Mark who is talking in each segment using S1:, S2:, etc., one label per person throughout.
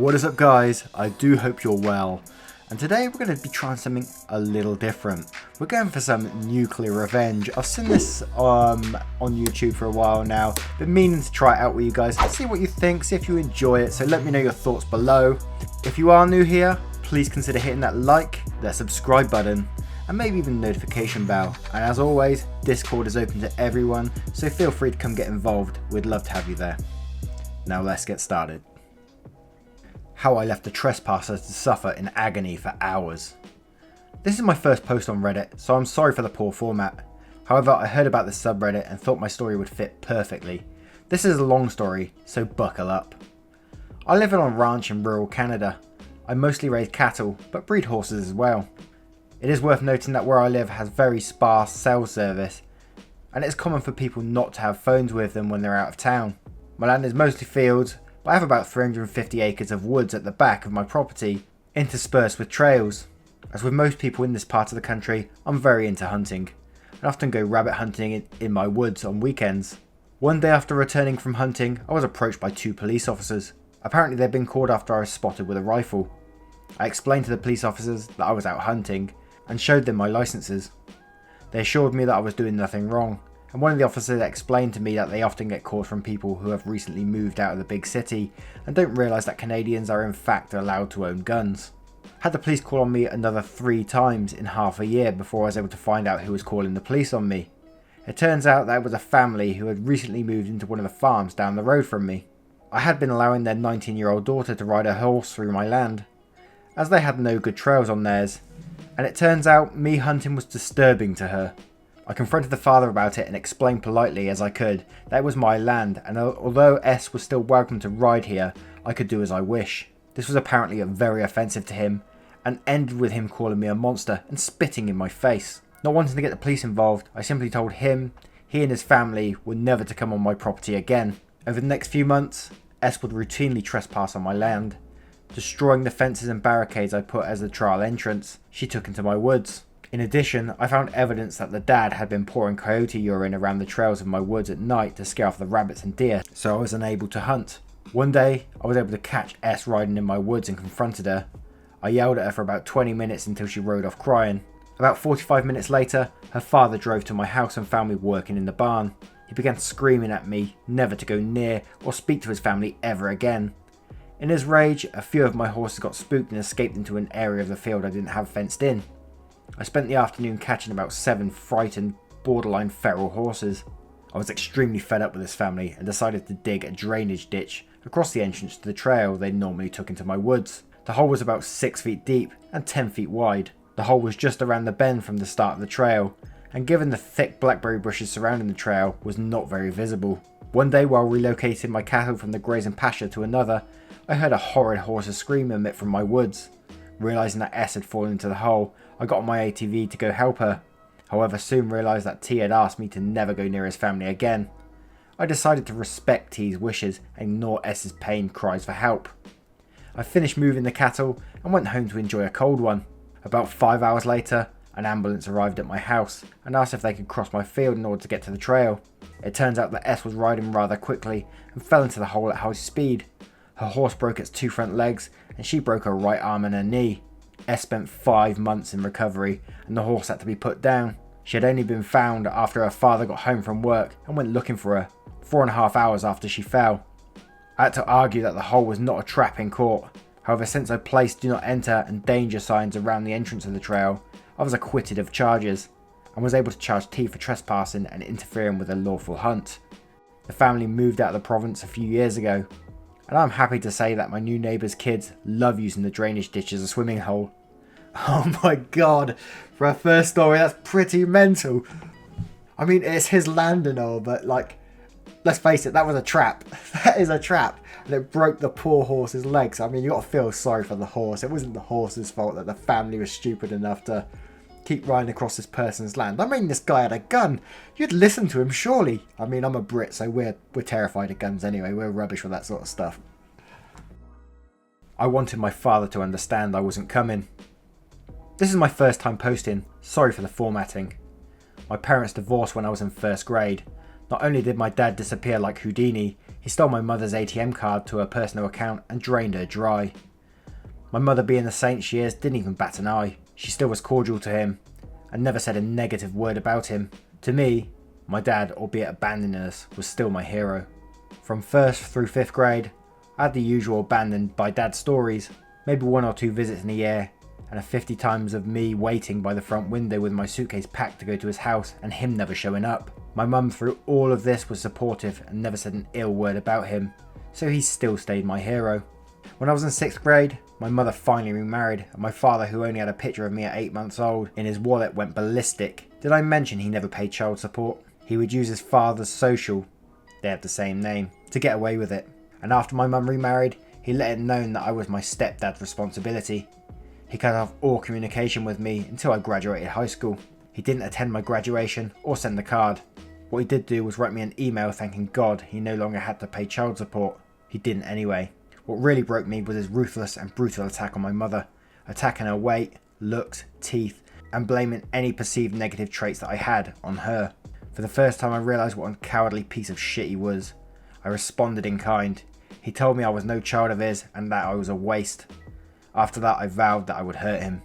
S1: What is up guys, I do hope you're well, and today we're going to be trying something a little different. We're going for some Nuclear Revenge. I've seen this on YouTube for a while now, been meaning to try it out with you guys, see what you think, see if you enjoy it, so let me know your thoughts below. If you are new here, please consider hitting that like, that subscribe button, and maybe even the notification bell. And as always, Discord is open to everyone, so feel free to come get involved, we'd love to have you there. Now let's get started. How I left a trespasser to suffer in agony for hours. This is my first post on Reddit, so I'm sorry for the poor format. However, I heard about this subreddit and thought my story would fit perfectly. This is a long story, so buckle up. I live on a ranch in rural Canada. I mostly raise cattle, but breed horses as well. It is worth noting that where I live has very sparse cell service, and it is common for people not to have phones with them when they're out of town. My land is mostly fields, but I have about 350 acres of woods at the back of my property, interspersed with trails. As with most people in this part of the country, I'm very into hunting. I often go rabbit hunting in my woods on weekends. One day after returning from hunting, I was approached by two police officers. Apparently they'd been called after I was spotted with a rifle. I explained to the police officers that I was out hunting, and showed them my licenses. They assured me that I was doing nothing wrong. And one of the officers explained to me that they often get calls from people who have recently moved out of the big city and don't realise that Canadians are in fact allowed to own guns. Had the police call on me another 3 times in half a year before I was able to find out who was calling the police on me. It turns out that it was a family who had recently moved into one of the farms down the road from me. I had been allowing their 19-year-old daughter to ride a horse through my land, as they had no good trails on theirs, and it turns out me hunting was disturbing to her. I confronted the father about it and explained politely as I could that it was my land, and although S was still welcome to ride here, I could do as I wish. This was apparently very offensive to him, and ended with him calling me a monster and spitting in my face. Not wanting to get the police involved, I simply told him he and his family were never to come on my property again. Over the next few months, S would routinely trespass on my land, destroying the fences and barricades I put as the trial entrance she took into my woods. In addition, I found evidence that the dad had been pouring coyote urine around the trails of my woods at night to scare off the rabbits and deer, so I was unable to hunt. One day, I was able to catch S riding in my woods and confronted her. I yelled at her for about 20 minutes until she rode off crying. About 45 minutes later, her father drove to my house and found me working in the barn. He began screaming at me never to go near or speak to his family ever again. In his rage, a few of my horses got spooked and escaped into an area of the field I didn't have fenced in. I spent the afternoon catching about 7 frightened, borderline feral horses. I was extremely fed up with this family and decided to dig a drainage ditch across the entrance to the trail they normally took into my woods. The hole was about 6 feet deep and 10 feet wide. The hole was just around the bend from the start of the trail, and given the thick blackberry bushes surrounding the trail, was not very visible. One day while relocating my cattle from the grazing pasture to another, I heard a horrid horse's scream emit from my woods. Realising that S had fallen into the hole, I got on my ATV to go help her. However, soon realised that T had asked me to never go near his family again. I decided to respect T's wishes and ignore S's pained cries for help. I finished moving the cattle and went home to enjoy a cold one. About 5 hours later, an ambulance arrived at my house and asked if they could cross my field in order to get to the trail. It turns out that S was riding rather quickly and fell into the hole at high speed. Her horse broke its 2 front legs and she broke her right arm and her knee. S spent 5 months in recovery and the horse had to be put down. She had only been found after her father got home from work and went looking for her, 4.5 hours after she fell. I had to argue that the hole was not a trap in court. However, since I placed do not enter and danger signs around the entrance of the trail, I was acquitted of charges and was able to charge T for trespassing and interfering with a lawful hunt. The family moved out of the province a few years ago, and I'm happy to say that my new neighbour's kids love using the drainage ditch as a swimming hole. Oh my god, for a first story that's pretty mental. I mean, it's his land and all, but like, let's face it, that was a trap. That is a trap. And it broke the poor horse's legs. I mean, you got to feel sorry for the horse. It wasn't the horse's fault that the family was stupid enough to keep riding across this person's land. I mean, this guy had a gun. You'd listen to him, surely. I mean, I'm a Brit, so we're terrified of guns anyway. We're rubbish with that sort of stuff. I wanted my father to understand I wasn't coming. This is my first time posting. Sorry for the formatting. My parents divorced when I was in 1st grade. Not only did my dad disappear like Houdini, He stole my mother's ATM card to her personal account and drained her dry. My mother, being the saint she is, didn't even bat an eye. She still was cordial to him and never said a negative word about him. To me, my dad, albeit abandoning us, was still my hero. From 1st through 5th grade, I had the usual abandoned by dad stories, maybe 1 or 2 visits in a year, and a 50 times of me waiting by the front window with my suitcase packed to go to his house and him never showing up. My mum through all of this was supportive and never said an ill word about him, so he still stayed my hero. When I was in 6th grade, my mother finally remarried, and my father, who only had a picture of me at 8 months old in his wallet, went ballistic. Did I mention he never paid child support? He would use his father's social, they had the same name, to get away with it. And after my mum remarried, he let it known that I was my stepdad's responsibility. He cut off all communication with me until I graduated high school. He didn't attend my graduation or send a card. What he did do was write me an email thanking God he no longer had to pay child support. He didn't anyway. What really broke me was his ruthless and brutal attack on my mother, attacking her weight, looks, teeth, and blaming any perceived negative traits that I had on her. For the first time I realised what a cowardly piece of shit he was. I responded in kind. He told me I was no child of his and that I was a waste. After that I vowed that I would hurt him.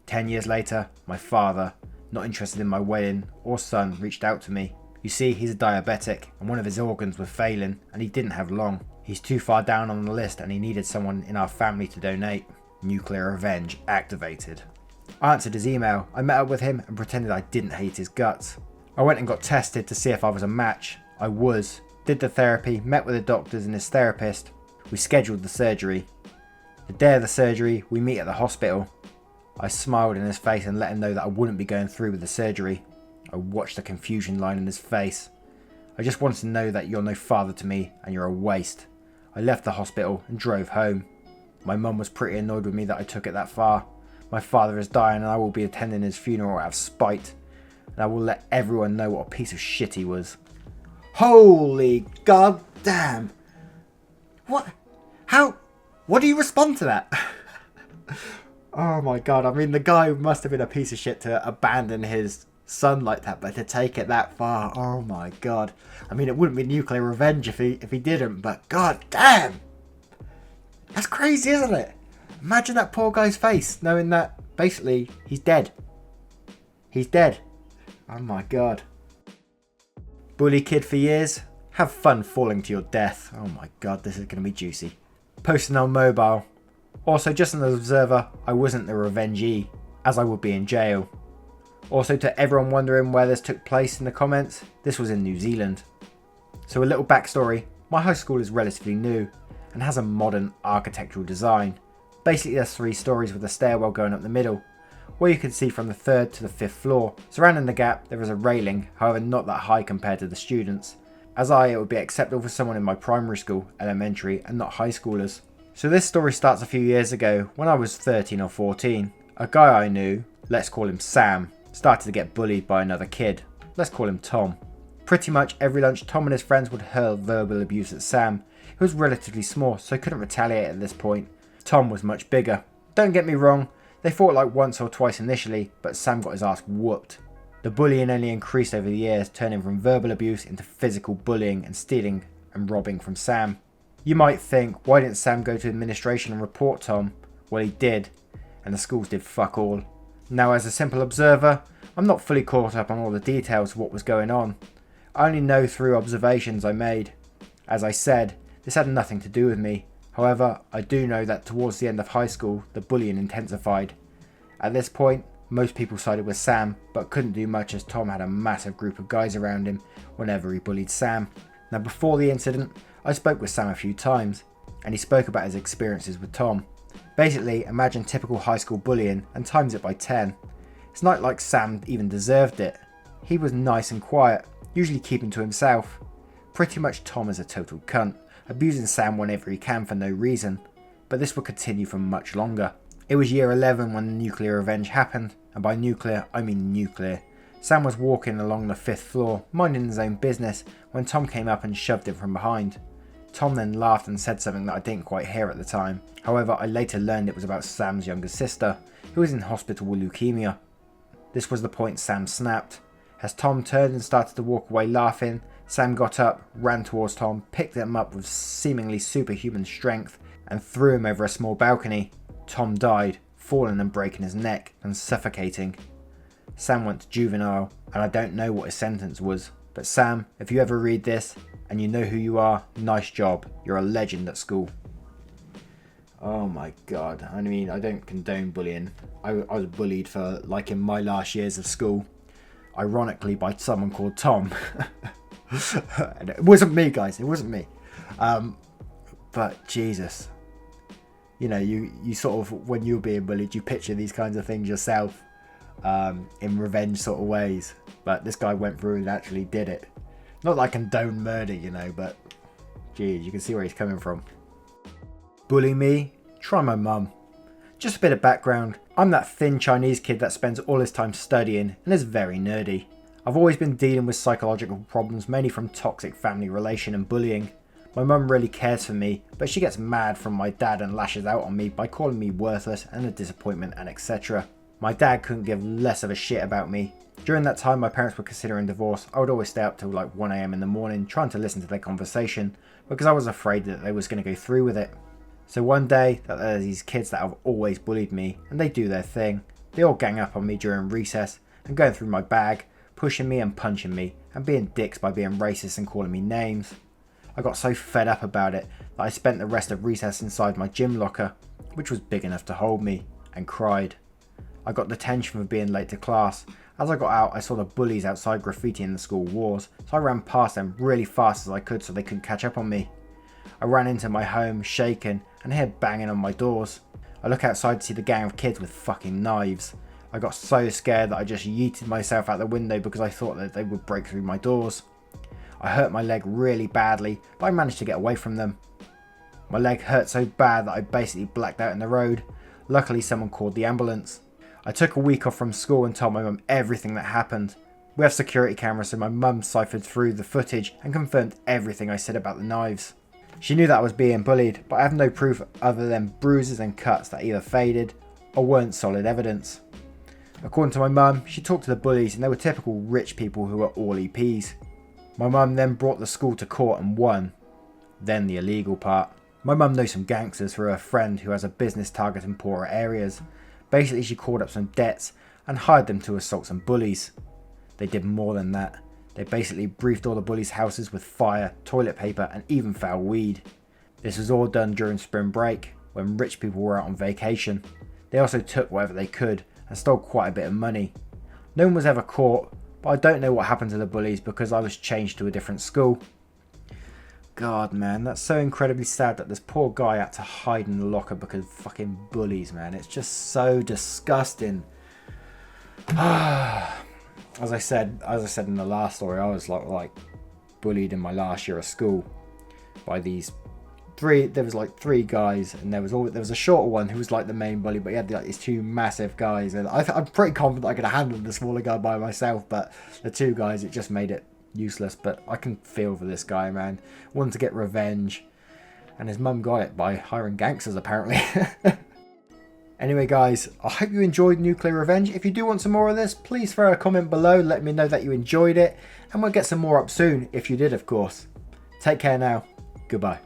S1: 10 years later, my father, not interested in my wedding or son, reached out to me. You see, he's a diabetic and one of his organs was failing and he didn't have long. He's too far down on the list and he needed someone in our family to donate. NuclearRevenge activated. I answered his email. I met up with him and pretended I didn't hate his guts. I went and got tested to see if I was a match. I was. Did the therapy, met with the doctors and his therapist. We scheduled the surgery. The day of the surgery, we meet at the hospital. I smiled in his face and let him know that I wouldn't be going through with the surgery. I watched the confusion line in his face. I just wanted to know that you're no father to me and you're a waste. I left the hospital and drove home. My mum was pretty annoyed with me that I took it that far. My father is dying and I will be attending his funeral out of spite. And I will let everyone know what a piece of shit he was. Holy goddamn! What? How? What do you respond to that? Oh my god, I mean the guy must have been a piece of shit to abandon his son like that, but to take it that far, oh my god. I mean it wouldn't be nuclear revenge if he didn't, but god damn! That's crazy, isn't it? Imagine that poor guy's face, knowing that basically he's dead. He's dead. Oh my god. Bully kid for years, have fun falling to your death. Oh my god, this is going to be juicy. Posting on mobile. Also, just an observer, I wasn't the revengee, as I would be in jail. Also, to everyone wondering where this took place in the comments, this was in New Zealand. So a little backstory, my high school is relatively new and has a modern architectural design. Basically there's 3 stories with a stairwell going up the middle, where you can see from the 3rd to the 5th floor. Surrounding the gap there is a railing, however not that high compared to the students. As it would be acceptable for someone in my primary school, elementary and not high schoolers. So this story starts a few years ago when I was 13 or 14. A guy I knew, let's call him Sam, started to get bullied by another kid. Let's call him Tom. Pretty much every lunch Tom and his friends would hurl verbal abuse at Sam, who was relatively small so couldn't retaliate at this point. Tom was much bigger. Don't get me wrong, they fought like once or twice initially, but Sam got his ass whooped. The bullying only increased over the years, turning from verbal abuse into physical bullying and stealing and robbing from Sam. You might think, why didn't Sam go to administration and report Tom? Well, he did, and the schools did fuck all. Now, as a simple observer, I'm not fully caught up on all the details of what was going on. I only know through observations I made. As I said, this had nothing to do with me. However, I do know that towards the end of high school, the bullying intensified. At this point, most people sided with Sam, but couldn't do much as Tom had a massive group of guys around him whenever he bullied Sam. Now, before the incident, I spoke with Sam a few times, and he spoke about his experiences with Tom. Basically, imagine typical high school bullying and times it by 10. It's not like Sam even deserved it. He was nice and quiet, usually keeping to himself. Pretty much Tom is a total cunt, abusing Sam whenever he can for no reason, but this would continue for much longer. It was year 11 when the nuclear revenge happened, and by nuclear I mean nuclear. Sam was walking along the 5th floor, minding his own business, when Tom came up and shoved him from behind. Tom then laughed and said something that I didn't quite hear at the time. However, I later learned it was about Sam's younger sister, who was in hospital with leukemia. This was the point Sam snapped. As Tom turned and started to walk away laughing, Sam got up, ran towards Tom, picked him up with seemingly superhuman strength, and threw him over a small balcony. Tom died, falling and breaking his neck and suffocating. Sam went to juvenile, and I don't know what his sentence was, but Sam, if you ever read this, and you know who you are, nice job, you're a legend at school. Oh my god, I mean, I don't condone bullying. I was bullied for, like, in my last years of school, ironically by someone called Tom. And it wasn't me, guys, it wasn't me. But Jesus, you know, you sort of, when you're being bullied, you picture these kinds of things yourself, in revenge sort of ways. But this guy went through and actually did it. Not like condone murder, you know, but geez, you can see where he's coming from. Bully me? Try my mum. Just a bit of background. I'm that thin Chinese kid that spends all his time studying and is very nerdy. I've always been dealing with psychological problems, mainly from toxic family relation and bullying. My mum really cares for me, but she gets mad from my dad and lashes out on me by calling me worthless and a disappointment and etc. My dad couldn't give less of a shit about me. During that time my parents were considering divorce. I would always stay up till like 1 AM in the morning trying to listen to their conversation because I was afraid that they was going to go through with it. So one day, there's these kids that have always bullied me, and they do their thing. They all gang up on me during recess and going through my bag, pushing me and punching me, and being dicks by being racist and calling me names. I got so fed up about it that I spent the rest of recess inside my gym locker, which was big enough to hold me, and cried. I got detention for being late to class. As I got out, I saw the bullies outside graffitiing the school walls, so I ran past them really fast as I could so they couldn't catch up on me. I ran into my home, shaken, and heard banging on my doors. I look outside to see the gang of kids with fucking knives. I got so scared that I just yeeted myself out the window because I thought that they would break through my doors. I hurt my leg really badly, but I managed to get away from them. My leg hurt so bad that I basically blacked out in the road. Luckily someone called the ambulance. I took a week off from school and told my mum everything that happened. We have security cameras, so my mum ciphered through the footage and confirmed everything I said about the knives. She knew that I was being bullied, but I have no proof other than bruises and cuts that either faded or weren't solid evidence. According to my mum, she talked to the bullies and they were typical rich people who were all EPs. My mum then brought the school to court and won. Then the illegal part. My mum knows some gangsters through her friend who has a business target in poorer areas. Basically she called up some debts and hired them to assault some bullies. They did more than that. They basically briefed all the bullies' houses with fire, toilet paper and even foul weed. This was all done during spring break, when rich people were out on vacation. They also took whatever they could and stole quite a bit of money. No one was ever caught, but I don't know what happened to the bullies because I was changed to a different school. God man, that's so incredibly sad that this poor guy had to hide in the locker because of fucking bullies, man. It's just so disgusting. As I said in the last story, I was like bullied in my last year of school by these three. There was like 3 guys, and there was a shorter one who was like the main bully, but he had like these 2 massive guys, and I'm pretty confident I could have handled the smaller guy by myself, but the 2 guys, it just made it useless. But I can feel for this guy, man. Wanted to get revenge, and his mum got it by hiring gangsters apparently. Anyway guys, I hope you enjoyed Nuclear Revenge. If you do want some more of this, please throw a comment below, let me know that you enjoyed it, and we'll get some more up soon, if you did of course. Take care now, goodbye.